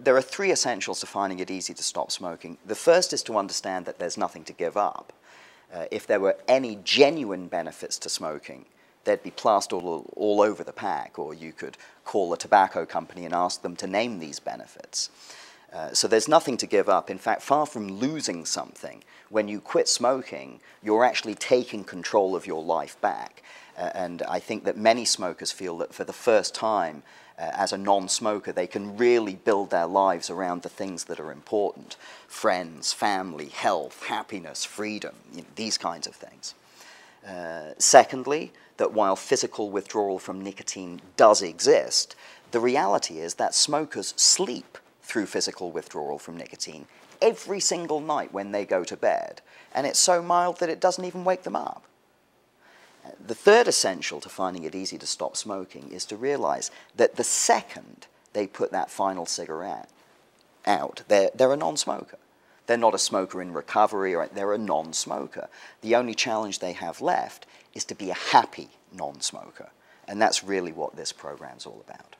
there are three essentials to finding it easy to stop smoking. The first is to understand that there's nothing to give up. If there were any genuine benefits to smoking, they'd be plastered all over the pack, or you could call a tobacco company and ask them to name these benefits. So there's nothing to give up. In fact, far from losing something, when you quit smoking, you're actually taking control of your life back. And I think that many smokers feel that for the first time, as a non-smoker, they can really build their lives around the things that are important: friends, family, health, happiness, freedom, these kinds of things. Secondly, that while physical withdrawal from nicotine does exist, the reality is that smokers sleep through physical withdrawal from nicotine every single night when they go to bed, and it's so mild that it doesn't even wake them up. The third essential to finding it easy to stop smoking is to realize that the second they put that final cigarette out, they're a non-smoker. They're not a smoker in recovery, or they're a non-smoker. The only challenge they have left is to be a happy non-smoker, and that's really what this program's all about.